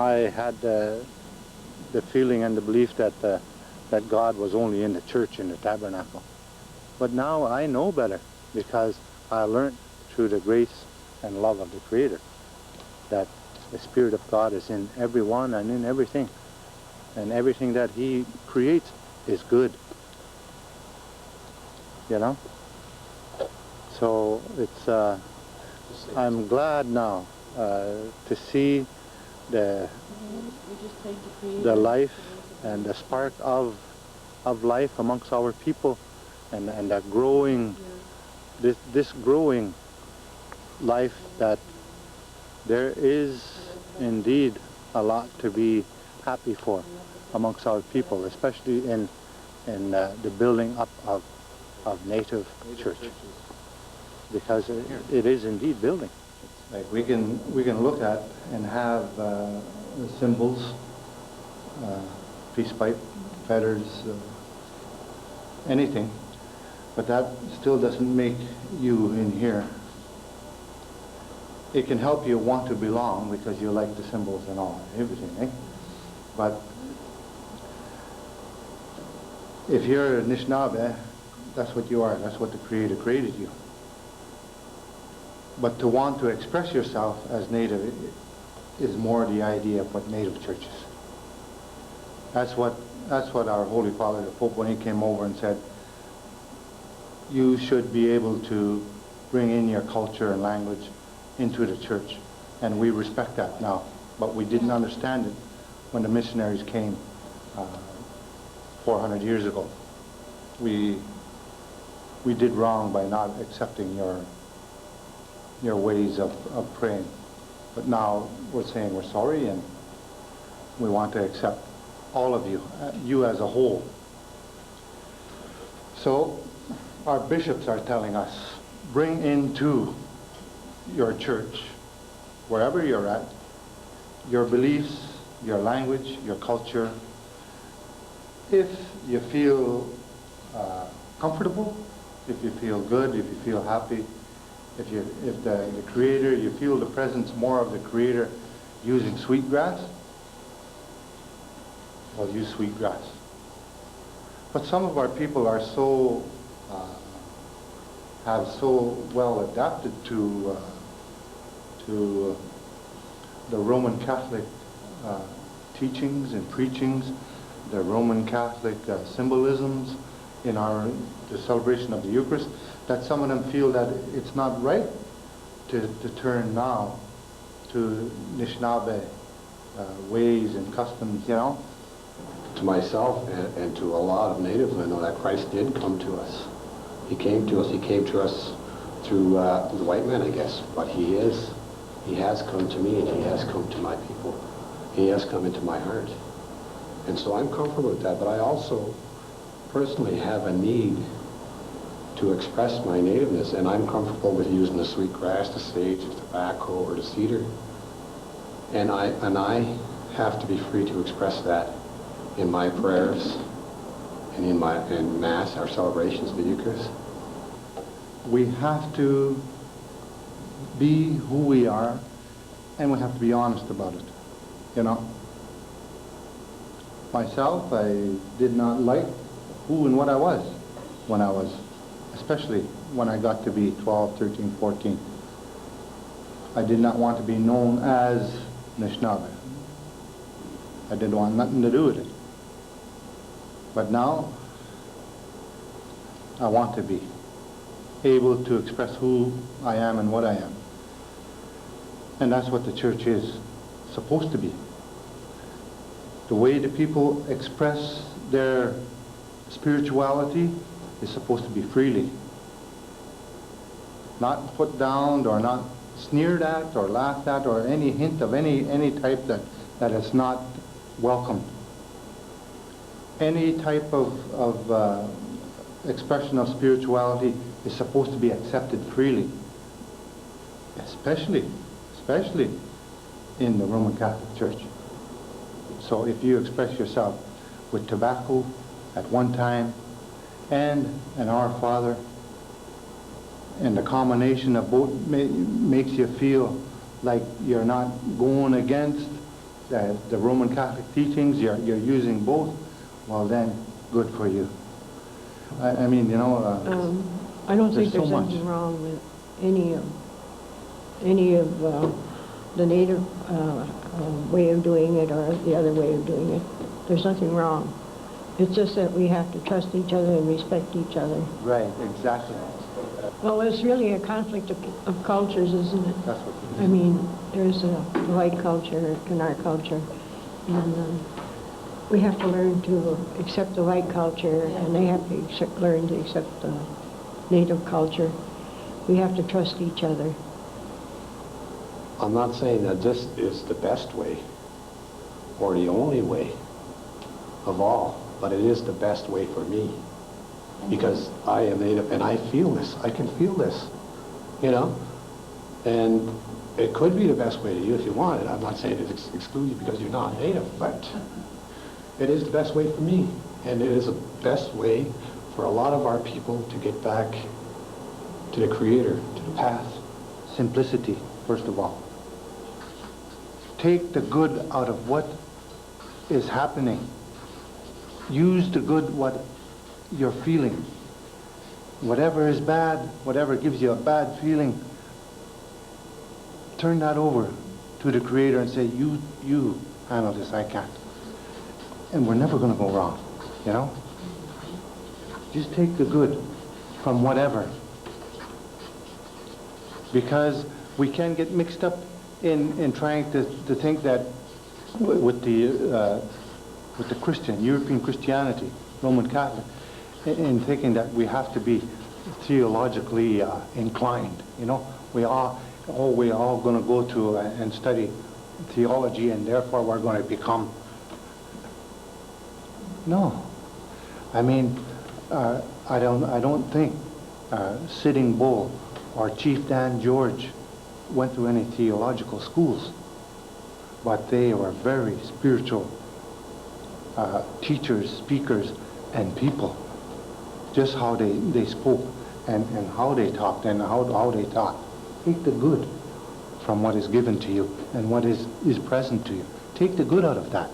I had the feeling and the belief that that God was only in the church, in the tabernacle. But now I know better, because I learned through the grace and love of the Creator that the Spirit of God is in everyone and in everything. And everything that He creates is good. You know? So it's, I'm glad now to see the life and the spark of life amongst our people, and that growing, this growing life, that there is indeed a lot to be happy for amongst our people, especially in the building up of native churches, because it is indeed building. Like we can look at and have the symbols, peace pipe, feathers, anything, but that still doesn't make you in here. It can help you want to belong because you like the symbols and all, everything, eh? But if you're a Anishinaabe, that's what you are. That's what the Creator created you. But to want to express yourself as Native is more the idea of what Native church is. That's what our Holy Father, the Pope, when he came over and said, you should be able to bring in your culture and language into the church. And we respect that now. But we didn't understand it when the missionaries came 400 years ago. We did wrong by not accepting your ways of praying. But now we're saying we're sorry, and we want to accept all of you, you as a whole. So our bishops are telling us, bring into your church, wherever you're at, your beliefs, your language, your culture. If you feel comfortable, if you feel good, if you feel happy, if the Creator, you feel the presence more of the Creator using sweetgrass, well, use sweetgrass. But some of our people are so have so well adapted to the Roman Catholic teachings and preachings, the Roman Catholic symbolisms in the celebration of the Eucharist, that some of them feel that it's not right to turn now to Anishinaabe ways and customs, you know. To myself and to a lot of natives, I know that Christ did come to us. He came to us through the white man, I guess, but he has come to me, and he has come to my people. He has come into my heart. And so I'm comfortable with that, but I also personally have a need to express my nativeness, and I'm comfortable with using the sweet grass, the sage, the tobacco, or the cedar. And I have to be free to express that in my prayers and in Mass, our celebrations of the Eucharist. We have to be who we are, and we have to be honest about it, you know. Myself, I did not like who and what I was when I was, especially when I got to be 12, 13, 14. I did not want to be known as Anishinaabe. I didn't want nothing to do with it. But now, I want to be able to express who I am and what I am. And that's what the church is supposed to be. The way the people express their spirituality is supposed to be freely. Not put down or not sneered at or laughed at, or any hint of any type that is not welcome. Any type of expression of spirituality is supposed to be accepted freely, especially in the Roman Catholic Church. So if you express yourself with tobacco at one time and an Our Father, and the combination of both makes you feel like you're not going against the Roman Catholic teachings, you're using both, well then, good for you. I mean, you know, I don't think there's there's so much. anything wrong with any of the native way of doing it or the other way of doing it. There's nothing wrong. It's just that we have to trust each other and respect each other. Right, exactly. Well, it's really a conflict of cultures, isn't it? That's what it is. I mean, there's a white culture and our culture, and we have to learn to accept the white culture, and they have to learn to accept the native culture. We have to trust each other. I'm not saying that this is the best way or the only way of all, but it is the best way for me because I am Native and I feel this. I can feel this, you know? And it could be the best way to you if you want it. I'm not saying it excludes you because you're not Native, but it is the best way for me. And it is the best way for a lot of our people to get back to the Creator, to the path. Simplicity, first of all. Take the good out of what is happening. Use the good what you're feeling. Whatever is bad, whatever gives you a bad feeling, turn that over to the Creator and say, you handle this, I can't. And we're never going to go wrong, you know? Just take the good from whatever. Because we can get mixed up in trying to think that with the Christian, European Christianity, Roman Catholic, in thinking that we have to be theologically inclined, you know? We're all going to go to and study theology, and therefore we're going to become. No, I mean, I don't think Sitting Bull or Chief Dan George went to any theological schools, but they were very spiritual teachers, speakers, and people. Just how they spoke and how they talked and how they talked. Take the good from what is given to you and what is present to you. Take the good out of that.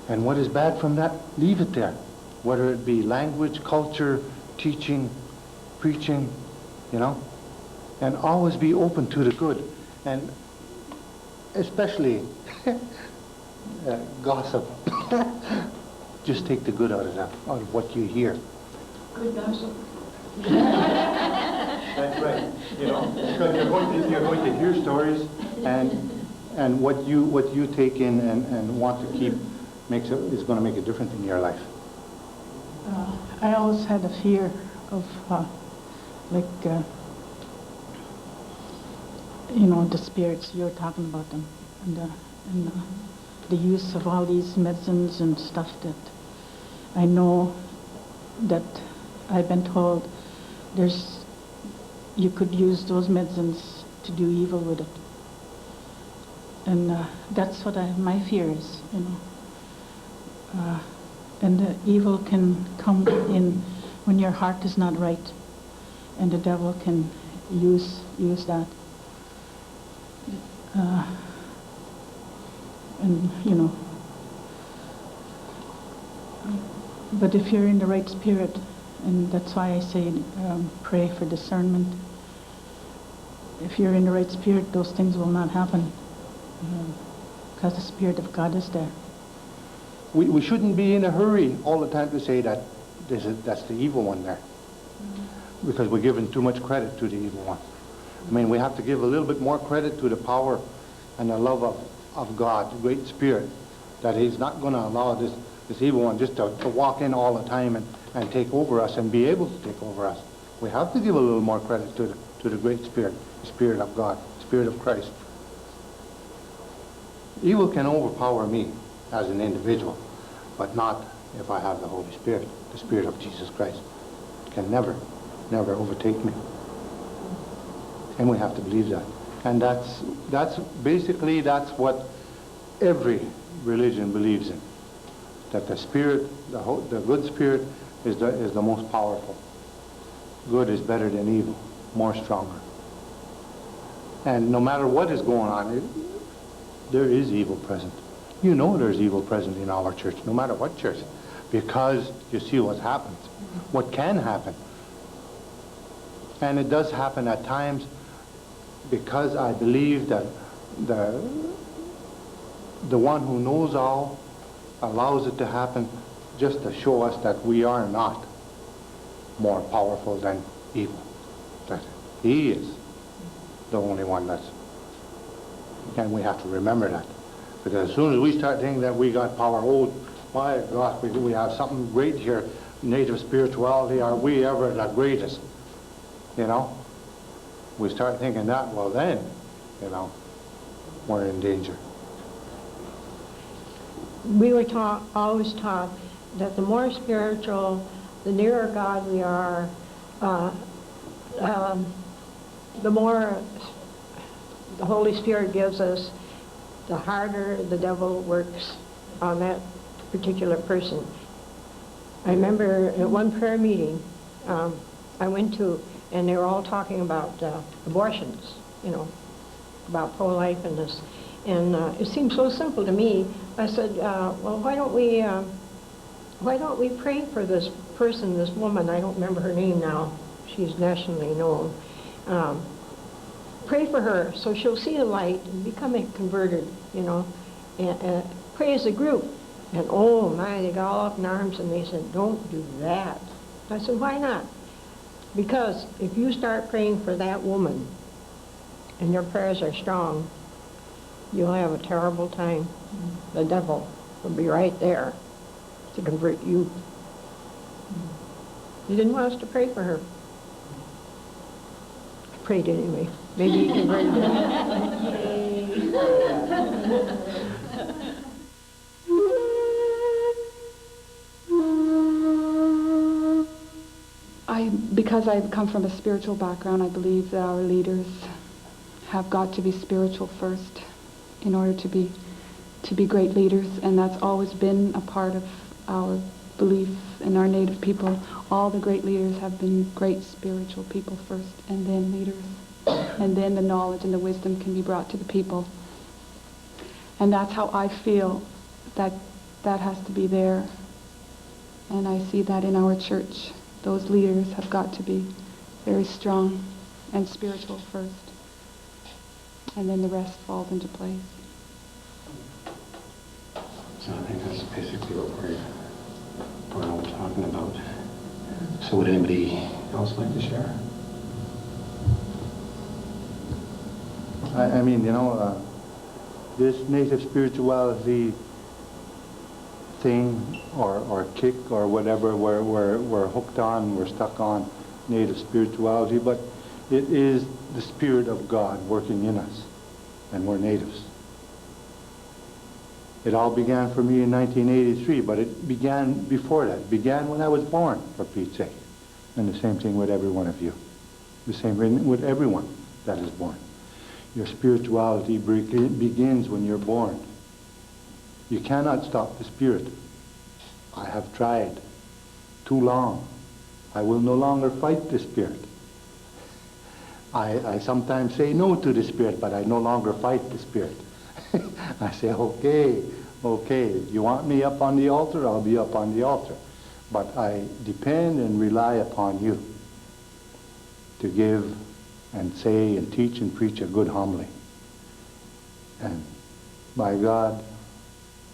And what is bad from that, leave it there. Whether it be language, culture, teaching, preaching, you know. And always be open to the good. And especially gossip. Just take the good out of that, out of what you hear. Good gossip. That's right. You know, because you're going to hear stories, and what you take in and want to keep is going to make a difference in your life. I always had a fear of the spirits. You're talking about them, and the use of all these medicines and stuff that I know that I've been told you could use those medicines to do evil with it. And that's what my fear is, you know. And the evil can come in when your heart is not right, and the devil can use that. And you know, but if you're in the right spirit, and that's why I say pray for discernment. If you're in the right spirit, those things will not happen, because the Spirit of God is there. We shouldn't be in a hurry all the time to say that that's the evil one there, because we're giving too much credit to the evil one. I mean, we have to give a little bit more credit to the power and the love of God, the Great Spirit, that He's not going to allow this evil one just to walk in all the time and take over us and be able to take over us. We have to give a little more credit to the Great Spirit, the Spirit of God, the Spirit of Christ. Evil can overpower me as an individual, but not if I have the Holy Spirit, the Spirit of Jesus Christ. It can never overtake me. And we have to believe that. And that's basically what every religion believes in. That the Spirit, the good Spirit, is the most powerful. Good is better than evil, more stronger. And no matter what is going on, there is evil present. You know there's evil present in our church, no matter what church, because you see what happens, what can happen. And it does happen at times, because I believe that the one who knows all allows it to happen just to show us that we are not more powerful than evil. That he is the only one that's, and we have to remember that. Because as soon as we start thinking that we got power, oh my gosh, we have something great here, native spirituality, are we ever the greatest? You know? We start thinking that, well then, you know, we're in danger. We were always taught that the more spiritual, the nearer God we are, the more the Holy Spirit gives us, the harder the devil works on that particular person. I remember at one prayer meeting I went to, and they were all talking about abortions, you know, about pro-life and this. And it seemed so simple to me. I said, well, why don't we pray for this person, this woman, I don't remember her name now, she's nationally known. Pray for her so she'll see the light and become converted, you know, and pray as a group. And oh my, they got all up in arms and they said, don't do that. I said, why not? Because if you start praying for that woman and your prayers are strong, you'll have a terrible time. The devil will be right there to convert you. He didn't want us to pray for her. I prayed anyway. Maybe he converted her. Because I come from a spiritual background, I believe that our leaders have got to be spiritual first in order to be great leaders, and that's always been a part of our belief in our native people. All the great leaders have been great spiritual people first, and then leaders, and then the knowledge and the wisdom can be brought to the people. And that's how I feel that has to be there, and I see that in our church. Those leaders have got to be very strong and spiritual first, and then the rest falls into place. So I think that's basically what we're all talking about. So would anybody else like to share? I mean, you know, this native spirituality thing or kick or whatever we're hooked on, we're stuck on native spirituality, but it is the Spirit of God working in us, and we're natives. It all began for me in 1983, but it began before that. It began when I was born, for Pete's sake. And the same thing with every one of you. The same with everyone that is born. Your spirituality begins when you're born. You cannot stop the Spirit. I have tried too long. I will no longer fight the Spirit. I sometimes say no to the Spirit, but I no longer fight the Spirit. I say, okay, you want me up on the altar, I'll be up on the altar. But I depend and rely upon you to give and say and teach and preach a good homily. And by God,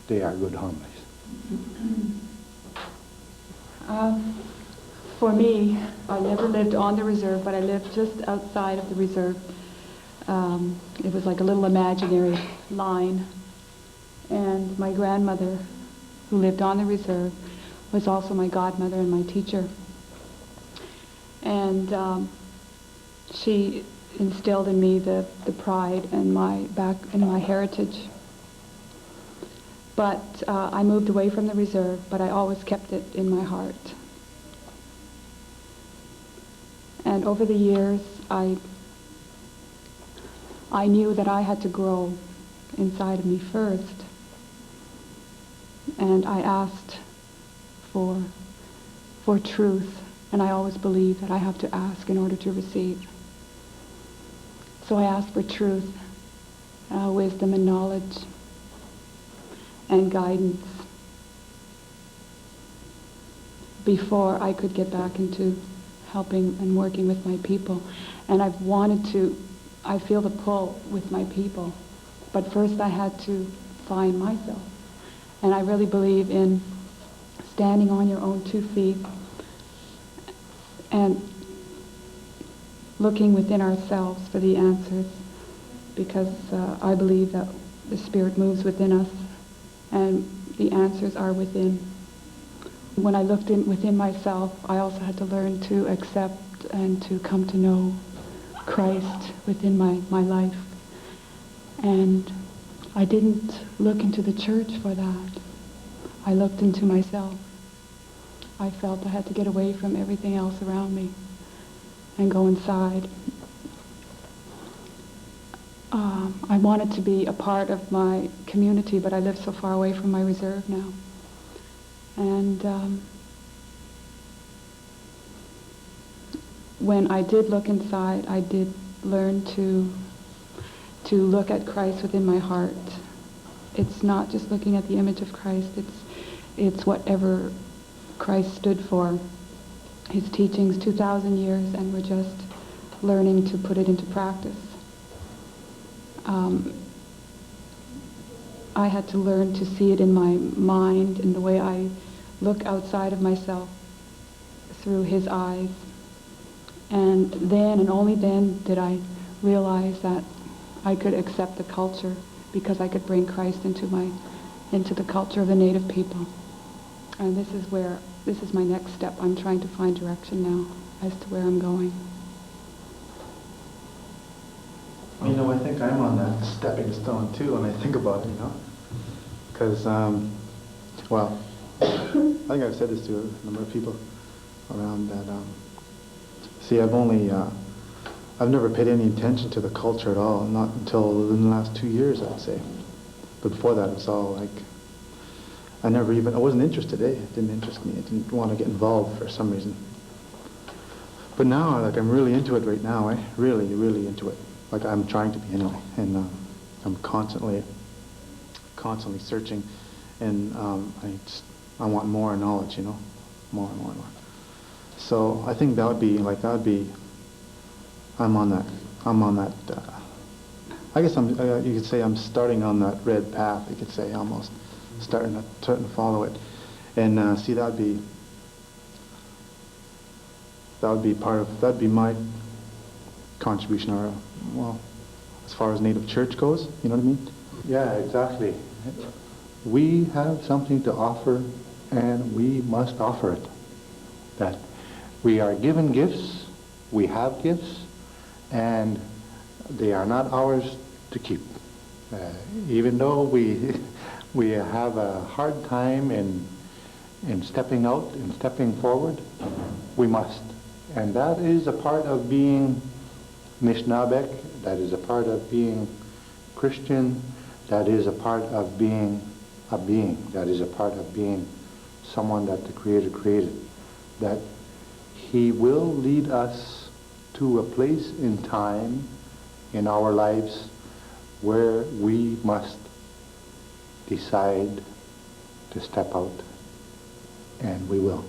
they are good homilies. For me, I never lived on the reserve, but I lived just outside of the reserve. It was like a little imaginary line. And my grandmother, who lived on the reserve, was also my godmother and my teacher. And she instilled in me the pride and my heritage. But I moved away from the reserve, but I always kept it in my heart. And over the years, I knew that I had to grow inside of me first. And I asked for truth, and I always believe that I have to ask in order to receive. So I asked for truth, wisdom and knowledge and guidance before I could get back into helping and working with my people. And I feel the pull with my people. But first I had to find myself. And I really believe in standing on your own 2 feet and looking within ourselves for the answers, because I believe that the Spirit moves within us and the answers are within. When I looked within myself, I also had to learn to accept and to come to know Christ within my life. And I didn't look into the church for that. I looked into myself. I felt I had to get away from everything else around me and go inside. I wanted to be a part of my community, but I live so far away from my reserve now. And when I did look inside, I did learn to look at Christ within my heart. It's not just looking at the image of Christ, it's whatever Christ stood for. His teachings, 2,000 years, and we're just learning to put it into practice. I had to learn to see it in my mind, in the way I look outside of myself through his eyes. And then, and only then, did I realize that I could accept the culture, because I could bring Christ into the culture of the native people. And this is my next step. I'm trying to find direction now as to where I'm going. You know, I think I'm on that stepping stone too when I think about it, you know. Because, well, I think I've said this to a number of people around that, see, I've never paid any attention to the culture at all, not until in the last 2 years, I'd say. But before that, it was all like, I wasn't interested, It didn't interest me. I didn't want to get involved for some reason. But now, like, I'm really into it right now, Really, really into it. Like, I'm trying to be anyway. And I'm constantly searching. And I want more knowledge, you know? More and more and more. So I think I'm on that, I guess you could say I'm starting on that red path, you could say, almost. Starting to follow it. And see, that'd be that'd be my contribution, or, well, as far as Native Church goes, you know what I mean? Yeah, exactly. We have something to offer, and we must offer it. That we are given gifts, we have gifts, and they are not ours to keep. Even though we have a hard time in stepping out and stepping forward, we must. And that is a part of being Nishnabek, that is a part of being Christian, that is a part of being a being, that is a part of being someone that the Creator created. That He will lead us to a place in time in our lives where we must decide to step out, and we will.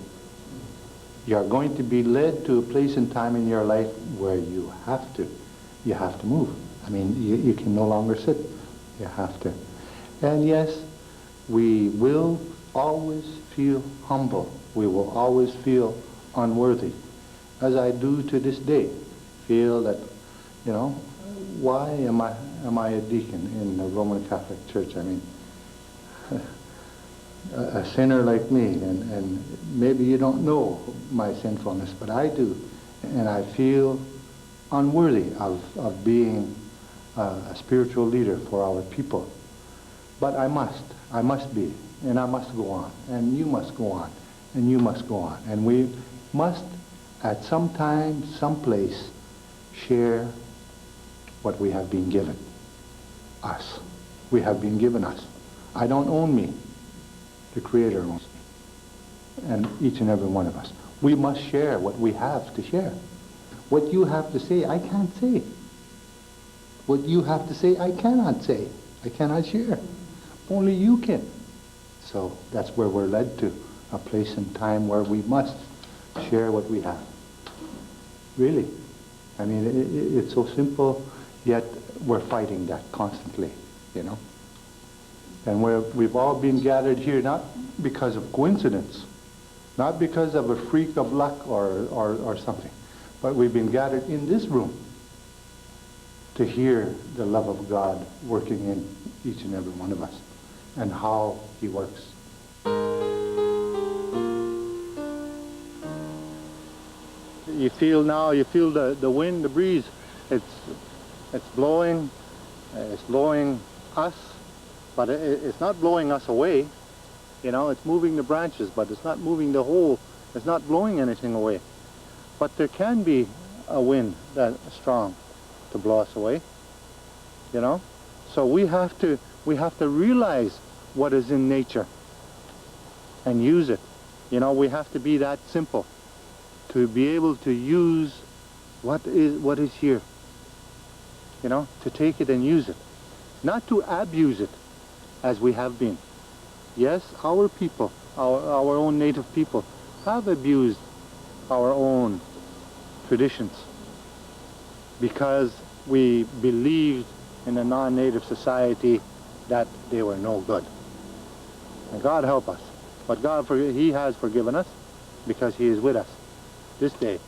You are going to be led to a place in time in your life where you have to move. I mean, you can no longer sit. You have to. And yes, we will always feel humble. We will always feel unworthy, as I do to this day. Feel that, you know, why am I a deacon in the Roman Catholic Church? I mean, a sinner like me, and maybe you don't know my sinfulness, but I do, and I feel unworthy of being a spiritual leader for our people. But I must be, and I must go on, and you must go on, and you must go on, and we must at some time, some place, share what we have been given us. We have been given us. I don't own me. The Creator owns me. And each and every one of us. We must share what we have to share. What you have to say, I can't say. What you have to say, I cannot say. I cannot share. Only you can. So that's where we're led to, a place and time where we must share what we have. Really. I mean, it's so simple, yet we're fighting that constantly, you know. And we've all been gathered here not because of coincidence, not because of a freak of luck or something, but we've been gathered in this room to hear the love of God working in each and every one of us and how He works. You feel now, you feel the wind, the breeze. It's blowing us, but it's not blowing us away. You know, it's moving the branches, but it's not moving the whole, it's not blowing anything away. But there can be a wind that's strong to blow us away, you know. So we have to realize what is in nature and use it. You know, we have to be that simple to be able to use what is here. You know, to take it and use it, not to abuse it as we have been. Yes, our people, our own native people, have abused our own traditions because we believed in a non-native society that they were no good. And God help us. But God, He has forgiven us because He is with us this day.